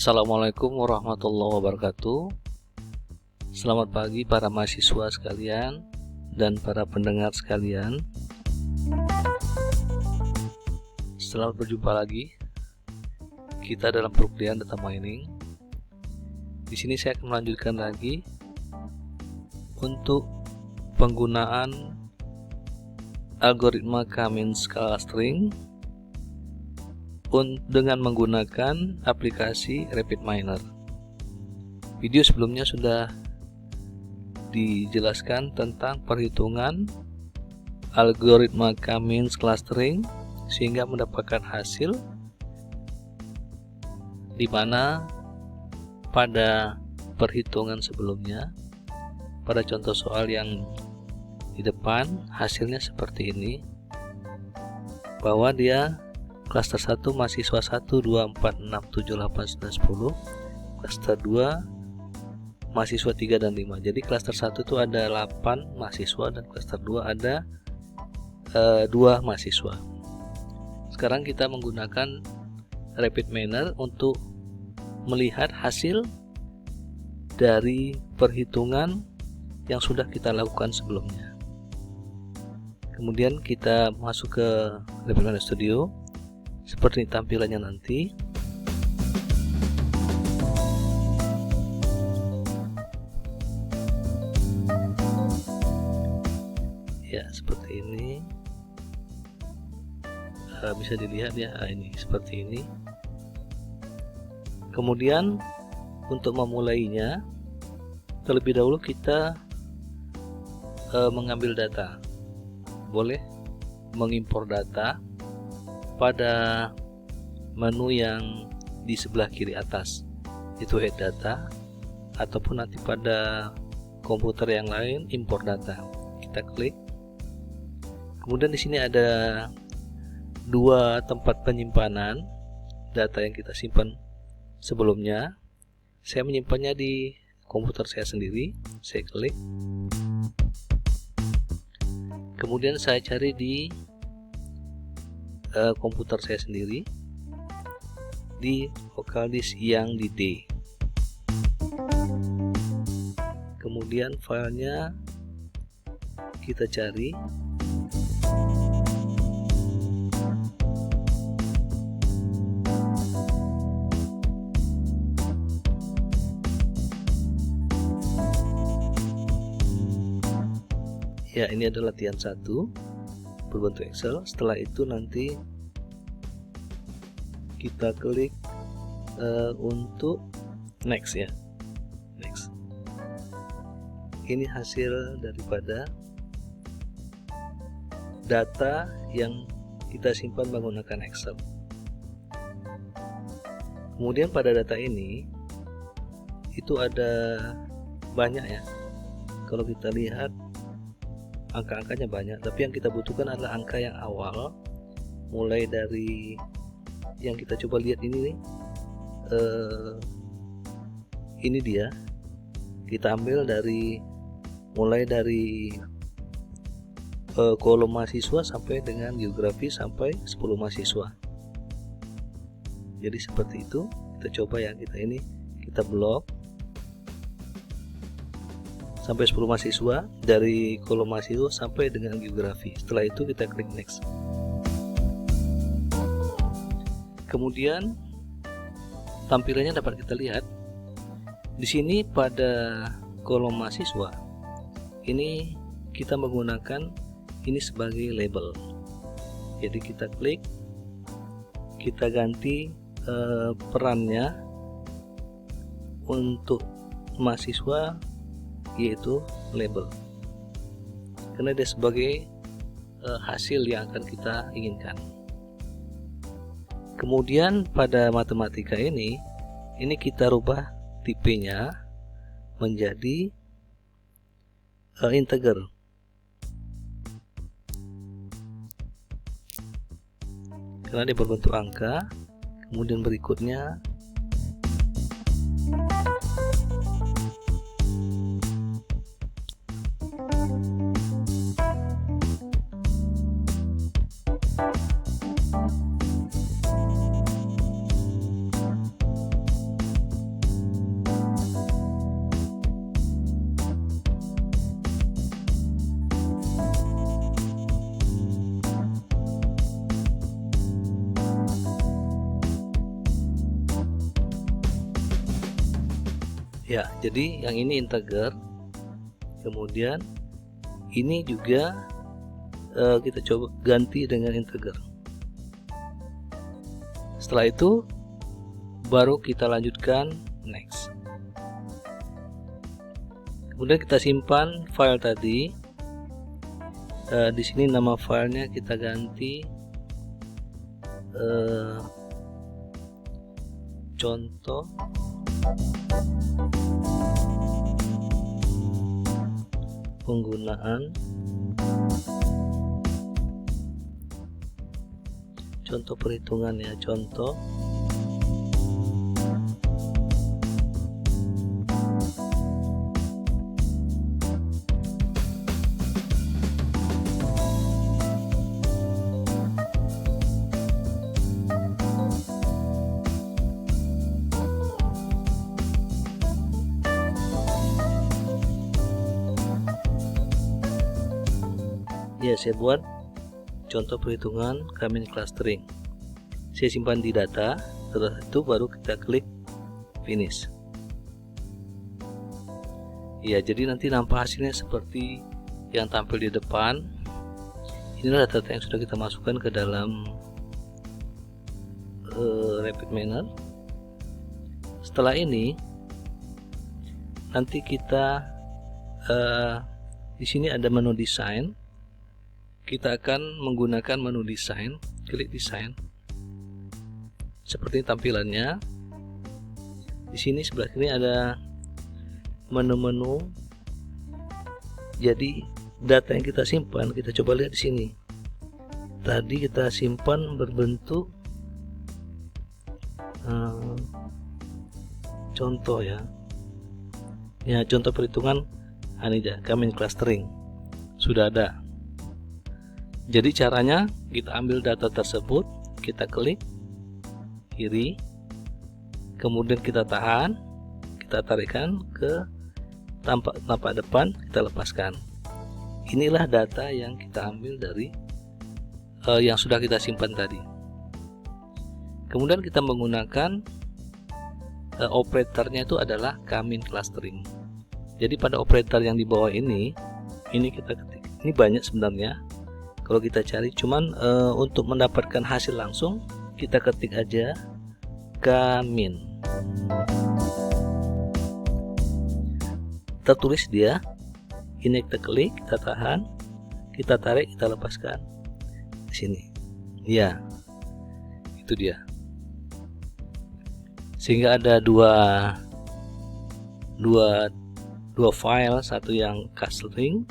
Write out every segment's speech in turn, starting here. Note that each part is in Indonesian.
Assalamualaikum warahmatullahi wabarakatuh. Selamat pagi para mahasiswa sekalian dan para pendengar sekalian. Selamat berjumpa lagi kita dalam perkuliahan data mining. Di sini saya akan melanjutkan lagi untuk penggunaan algoritma K-means clustering dengan menggunakan aplikasi RapidMiner. Video sebelumnya sudah dijelaskan tentang perhitungan algoritma K-means clustering sehingga mendapatkan hasil di mana pada perhitungan sebelumnya, pada contoh soal yang di depan, hasilnya seperti ini, bahwa dia klaster 1 mahasiswa 1, 2, 4, 6, 7, 8, 9, 10. Klaster 2 mahasiswa 3 dan 5. Jadi klaster 1 itu ada 8 mahasiswa dan klaster 2 ada 2 mahasiswa. Sekarang kita menggunakan RapidMiner untuk melihat hasil dari perhitungan yang sudah kita lakukan sebelumnya. Kemudian kita masuk ke RapidMiner Studio. Seperti tampilannya nanti. Ya, seperti ini. Bisa dilihat ya, ini seperti ini. Kemudian untuk memulainya, terlebih dahulu kita mengambil data. Boleh mengimpor data pada menu yang di sebelah kiri atas, itu add data, ataupun nanti pada komputer yang lain import data. Kita klik. Kemudian di sini ada 2 tempat penyimpanan data yang kita simpan sebelumnya. Saya menyimpannya di komputer saya sendiri. Saya klik. Kemudian saya cari di komputer saya sendiri di local disk yang di D. Kemudian filenya kita cari. Ya, ini adalah latihan 1 berbentuk Excel. Setelah itu nanti kita klik untuk next ya, next. Ini hasil daripada data yang kita simpan menggunakan Excel. Kemudian pada data ini itu ada banyak ya. Kalau kita lihat angka-angkanya banyak, tapi yang kita butuhkan adalah angka yang awal, mulai dari yang kita coba lihat ini nih, ini dia. Kita ambil dari mulai dari kolom mahasiswa sampai dengan geografi sampai 10 mahasiswa. Jadi seperti itu. Kita coba ya, kita blok sampai 10 mahasiswa, dari kolom mahasiswa sampai dengan geografi. Setelah itu kita klik next. Kemudian tampilannya dapat kita lihat di sini pada kolom mahasiswa. Ini kita menggunakan ini sebagai label. Jadi kita klik, kita ganti perannya untuk mahasiswa, yaitu label, karena dia sebagai hasil yang akan kita inginkan. Kemudian pada matematika ini kita rubah tipenya menjadi integer. Karena dia berbentuk angka. Kemudian berikutnya Ya, jadi yang ini integer, kemudian ini juga kita coba ganti dengan integer. Setelah itu baru kita lanjutkan next. Kemudian kita simpan file tadi. Di sini nama filenya kita ganti contoh penggunaan contoh perhitungan ya, contoh ya, saya buat contoh perhitungan K-min clustering. Saya simpan di data, setelah itu baru kita klik finish. Ya, jadi nanti nampak hasilnya seperti yang tampil di depan. Inilah data yang sudah kita masukkan ke dalam RapidMiner. Setelah ini nanti kita di sini ada menu desain. Kita akan menggunakan menu desain, klik desain. Seperti tampilannya. Di sini sebelah kiri ada menu-menu. Jadi data yang kita simpan, kita coba lihat di sini. Tadi kita simpan berbentuk contoh ya. Ya, contoh perhitungan Anida K-min clustering sudah ada. Jadi caranya kita ambil data tersebut, kita klik kiri, kemudian kita tahan, kita tarikkan ke tampak depan, kita lepaskan. Inilah data yang kita ambil dari yang sudah kita simpan tadi. Kemudian kita menggunakan operatornya itu adalah K-min clustering. Jadi pada operator yang di bawah ini kita ketik. Ini banyak sebenarnya. Kalau kita cari, cuman untuk mendapatkan hasil langsung kita ketik aja K-min. Tertulis dia. Ini kita klik, kita tahan, kita tarik, kita lepaskan. Di sini. Ya. Itu dia. Sehingga ada dua file, satu yang clustering,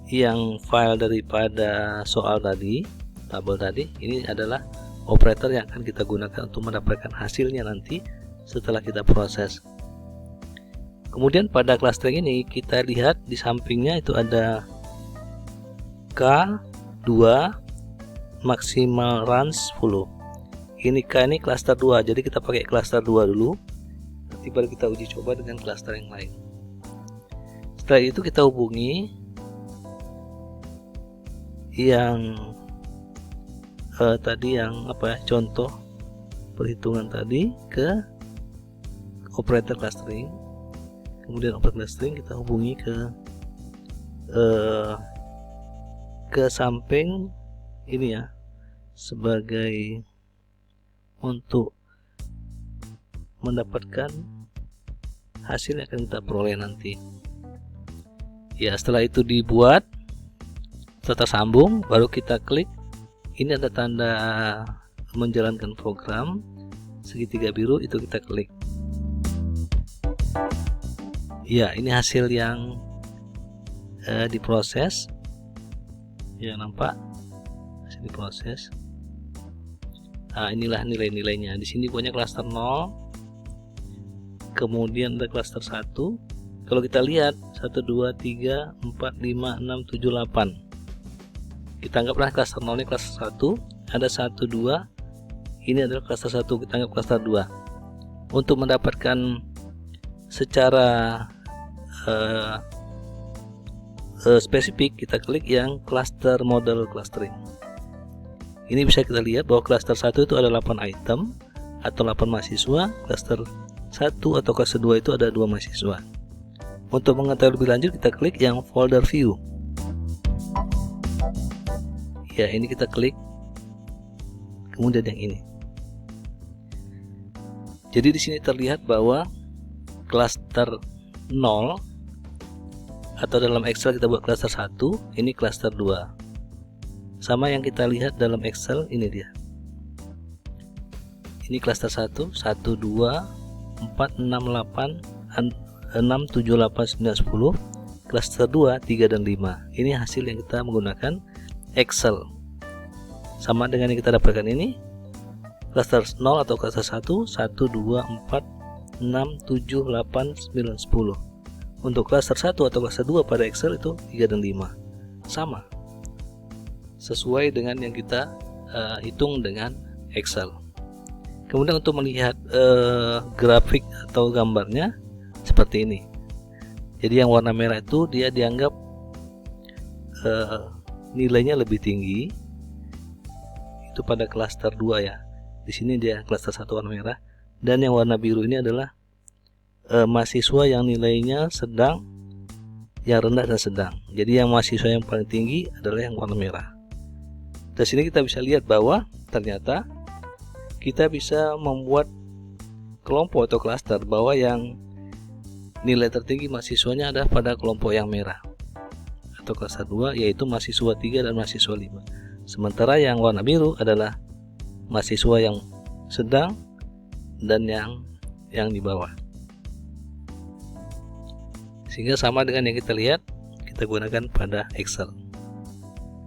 yang file daripada soal tadi, tabel tadi. Ini adalah operator yang akan kita gunakan untuk mendapatkan hasilnya nanti setelah kita proses. Kemudian pada clustering ini kita lihat di sampingnya itu ada K2 maksimal range 10. Ini K ini cluster 2, jadi kita pakai cluster 2 dulu. Nanti baru kita uji coba dengan cluster yang lain. Setelah itu kita hubungi yang tadi yang contoh perhitungan tadi ke operator clustering. Kemudian operator clustering kita hubungi ke samping ini ya, sebagai untuk mendapatkan hasil yang akan kita peroleh nanti. Ya, setelah itu dibuat tersambung, baru kita klik. Ini ada tanda menjalankan program segitiga biru, itu kita klik. Ya, ini hasil yang diproses. Ya, nampak hasil diproses. Nah, inilah nilai-nilainya. Di sini punya klaster 0. Kemudian ada klaster 1. Kalau kita lihat 1 2 3 4 5 6 7 8. Kita anggaplah klaster 0 ini klaster 1, ada 1 2. Ini adalah klaster 1, kita anggap klaster 2. Untuk mendapatkan secara spesifik, kita klik yang cluster model clustering. Ini bisa kita lihat bahwa cluster 1 itu ada 8 item atau 8 mahasiswa, cluster 1 atau kelas 2 itu ada 2 mahasiswa. Untuk mengetahui lebih lanjut, kita klik yang folder view. Ya, ini kita klik, kemudian yang ini. Jadi di sini terlihat bahwa klaster 0 atau dalam Excel kita buat klaster 1, ini klaster 2. Sama yang kita lihat dalam Excel, ini dia. Ini klaster 1, 1, 2, 4, 6, 8, 6, 7, 8, 9, 10. Klaster 2, 3, dan 5. Ini hasil yang kita menggunakan Excel. Sama dengan yang kita dapatkan ini. Klaster 0 atau klaster 1, 1, 2, 4, 6, 7, 8, 9, 10. Untuk klaster 1 atau klaster 2 pada Excel itu 3 dan 5. Sama. Sesuai dengan yang kita hitung dengan Excel. Kemudian untuk melihat grafik atau gambarnya seperti ini. Jadi yang warna merah itu dia dianggap nilainya lebih tinggi. Itu pada klaster 2 ya. Di sini dia klaster 1 warna merah. Dan yang warna biru ini adalah mahasiswa yang nilainya sedang, yang rendah dan sedang. Jadi yang mahasiswa yang paling tinggi adalah yang warna merah. Dari sini kita bisa lihat bahwa ternyata kita bisa membuat kelompok atau klaster bahwa yang nilai tertinggi mahasiswanya ada pada kelompok yang merah atau klaster 2, yaitu mahasiswa 3 dan mahasiswa 5. Sementara yang warna biru adalah mahasiswa yang sedang dan yang di bawah. Sehingga sama dengan yang kita lihat, kita gunakan pada Excel.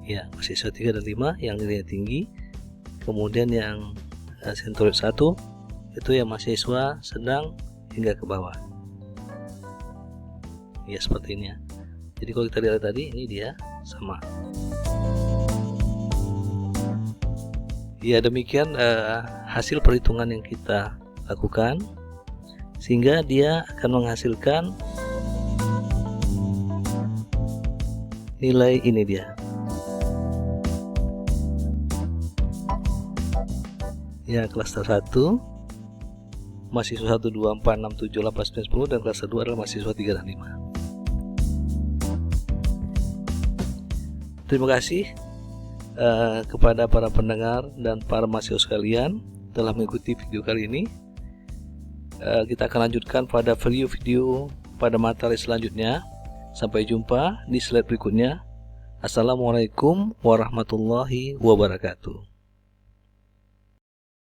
Ya, mahasiswa 3 dan 5 yang nilainya tinggi. Kemudian yang Centroid 1 itu yang mahasiswa sedang hingga ke bawah. Ya, seperti ini ya. Jadi kalau kita lihat tadi, ini dia sama. Ya, demikian hasil perhitungan yang kita lakukan, sehingga dia akan menghasilkan nilai ini dia. Ya, klaster 1 mahasiswa 1, 2, 4, 6, 7, 8, 9, 10, dan klaster 2 adalah mahasiswa 3 dan 5. Terima kasih kepada para pendengar dan para mahasiswa sekalian telah mengikuti video kali ini. Kita akan lanjutkan pada video pada materi selanjutnya. Sampai jumpa di slide berikutnya. Assalamualaikum warahmatullahi wabarakatuh.